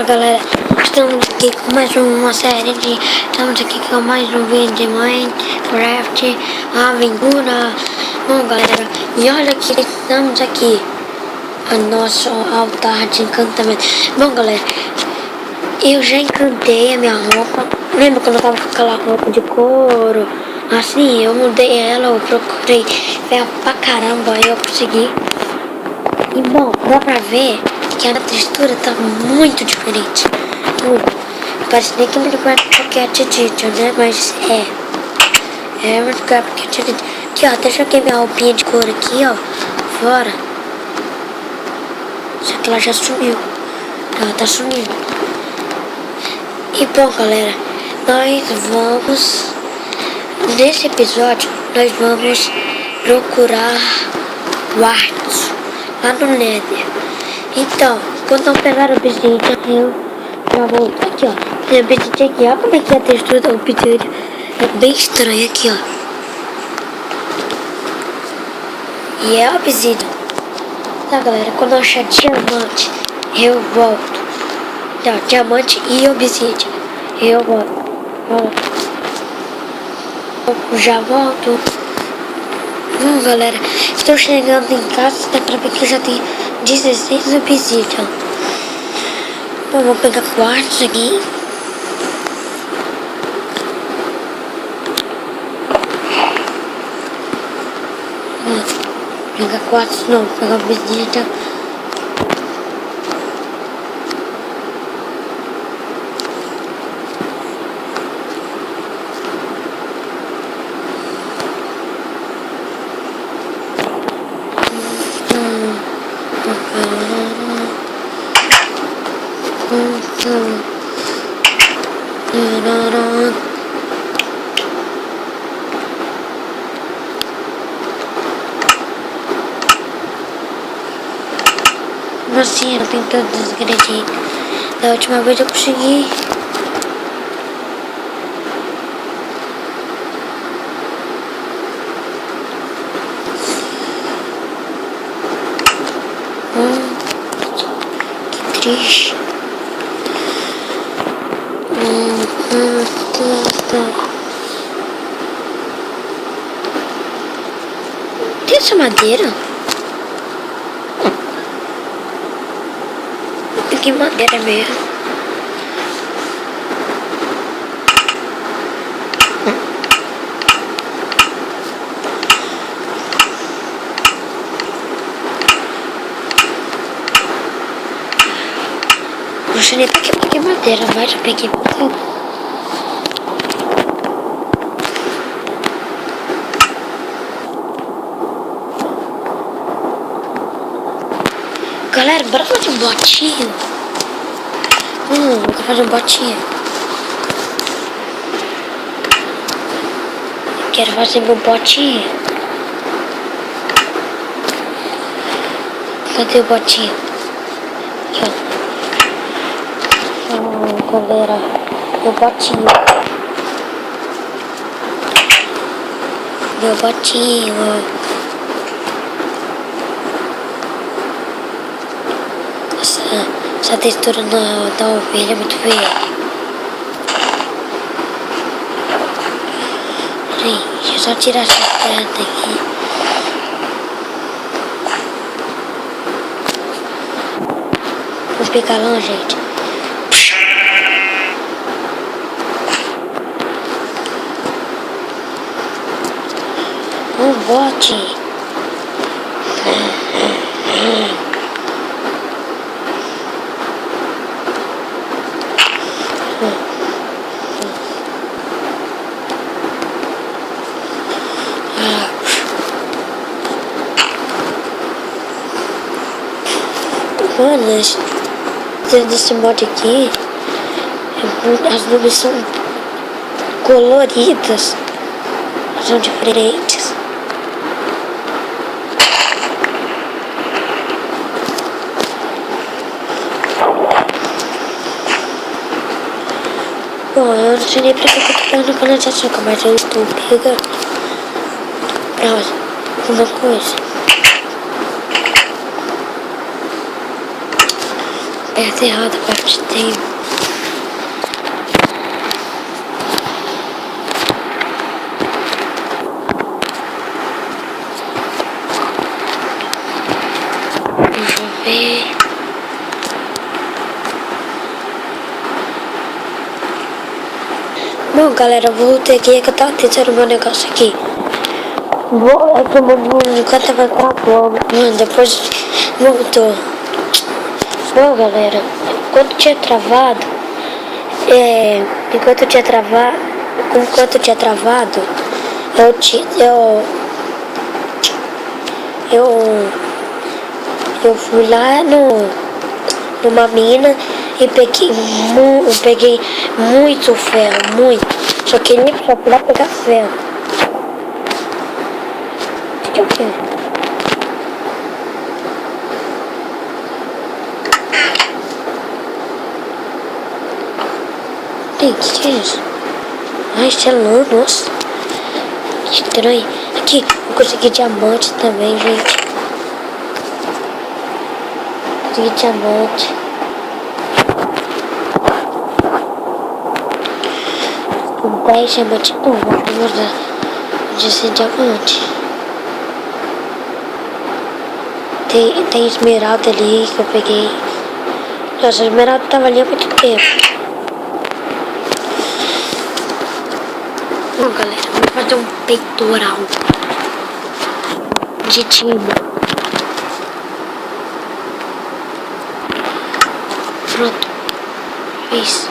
Fala galera, estamos aqui com mais uma série de... Estamos aqui com mais um vídeo de Minecraft Aventura. Bom galera, e olha que estamos aqui a nosso altar de encantamento. Bom galera, eu já encantei a minha roupa. Lembra quando eu tava com aquela roupa de couro? Assim, eu mudei ela, eu procurei ferro pra caramba, aí eu consegui. E bom, dá pra ver que a textura tá muito diferente. Parece nem que Minecraft Pocket Edition, né? Mas é Minecraft Pocket Edition. Aqui ó, até joguei minha roupinha de couro aqui ó, fora. Só que ela já sumiu. Ela tá sumindo. E bom galera, nós vamos... Nesse episódio, nós vamos procurar quartzo lá no Nether. Então, quando eu pegar o obsidian, eu já vou aqui, ó. Tem obsidian aqui, ó. Como é que é a textura do obsidian? É bem estranho aqui, ó. E é obsidian. Tá, galera? Quando eu achar diamante, eu volto. Não, diamante e obsidian. Eu volto. Eu já volto. Bom, galera, estou chegando em casa. Dá pra ver que eu já tenho 16 obsidian. Bom, vou pegar quartzo aqui. Pegar quartzo não, pegar obsidian. Assim, eu tenho todos os ingredientes. Da última vez eu consegui. Que triste. Tem essa madeira? Que madeira mesmo. Poxa, nem peguei madeira, mas já peguei tudo. Galera, bora fazer um botinho. Vou fazer um botinho. Quero fazer meu botinho. Cadê o botinho? Aqui, ó. Galera, meu botinho. Meu botinho. Essa textura da ovelha é muito feia. Peraí, deixa eu só tirar essa terra daqui. Vou pegar lá, gente. Um bote. Mano, desse mod aqui, as nuvens são coloridas, são diferentes. Bom, eu não sei nem pra que eu tô pegando cana de açúcar, mas eu estou pegando pra alguma coisa. Aperta errado a parte de tempo. Deixa eu ver. Bom, galera, eu voltei aqui, é que eu tava tentando meu negócio aqui. Bom, é que o meu enquanto tava travando, mano, depois voltou. Bom, galera, enquanto tinha travado, enquanto tinha travado, eu fui lá numa mina e peguei muito ferro, muito. Só fui lá pegar ferro. O que eu quero? O que é isso? Ai, isso é lã, nossa. Que estranho. Aqui, eu consegui diamante também, gente. Consegui diamante. Com 10 diamantes. Vou guardar de diamante. Tem esmeralda ali que eu peguei. Nossa, a esmeralda tava ali há muito tempo. Bom, galera, vamos fazer um peitoral de time. Pronto. Fiz.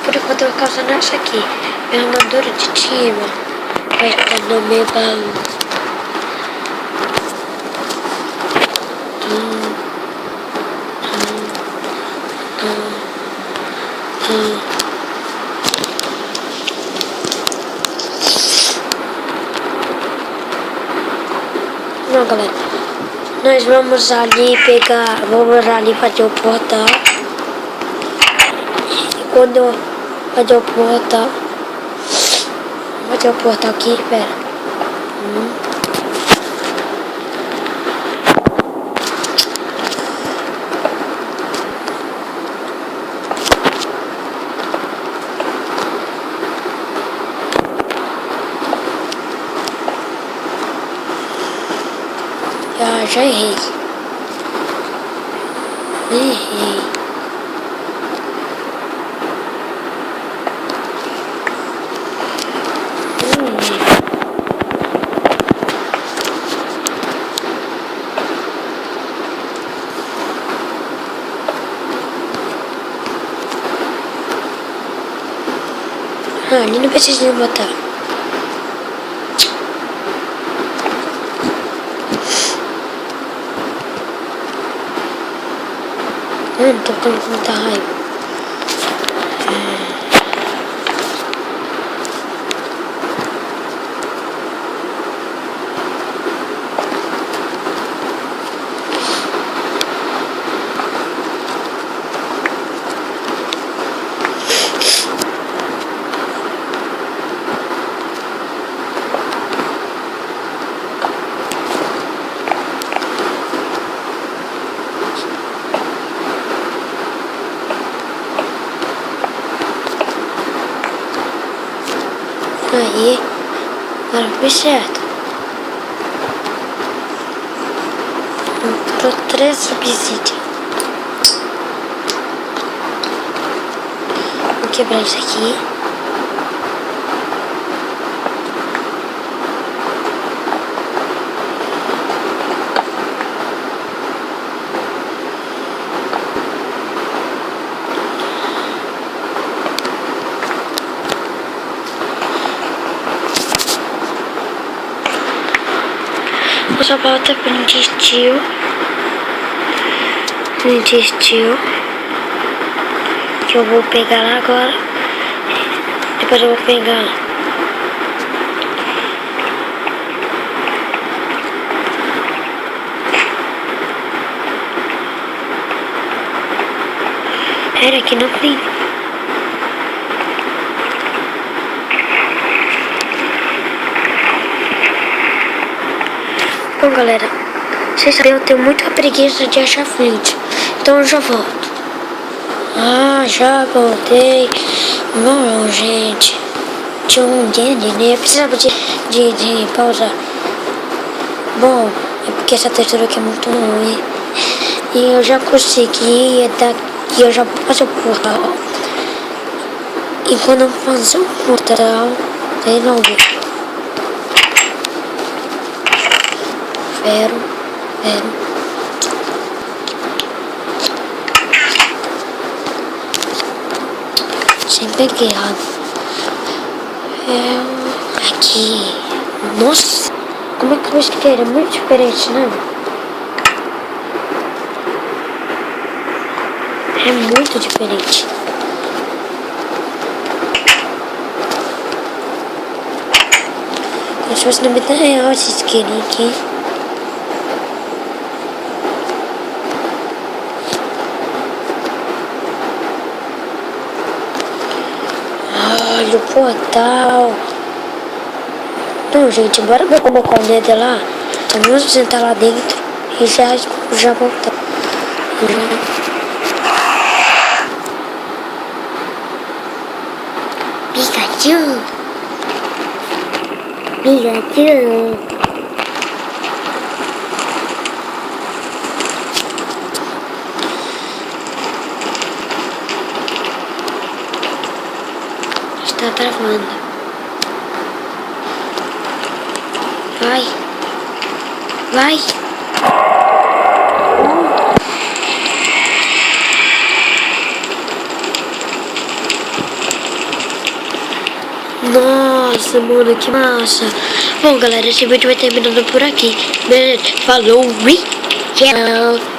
Por enquanto eu vou causando essa aqui. Minha armadura de time vai estar no meu baú. Não, galera. Nós vamos ali fazer o portal. E quando eu fazer o portal aqui, espera. Já errei. Ali não precisa botar. Mano, tô com muita raiva. Aí, agora foi certo. Entrou 3 subsídios. Vou quebrar isso aqui. Vou só voltar pro intestino. Que eu vou pegar lá agora. Depois eu vou pegar. Era aqui não tem. Bom, galera, vocês sabem, eu tenho muita preguiça de achar flint. Então eu já volto. Ah, já voltei. Bom, gente. Eu precisava de pausar. Bom, é porque essa textura aqui é muito ruim. E eu já consegui daqui, eu já faço o portal. E quando eu faço o portal, tem não ver. Ferro. Sempre errado. Aqui. Nossa, como é que eu escrevi? É muito diferente, né? É muito diferente. Como se fosse na vida real esse isqueirinho aqui. Olha o portal. Então, gente, bora ver como a neve lá. Então vamos sentar lá dentro e já voltar. Pikachu. Está travando. Vai. Nossa, mano, que massa. Bom, galera, esse vídeo vai terminando por aqui. Beleza? Falou, tchau.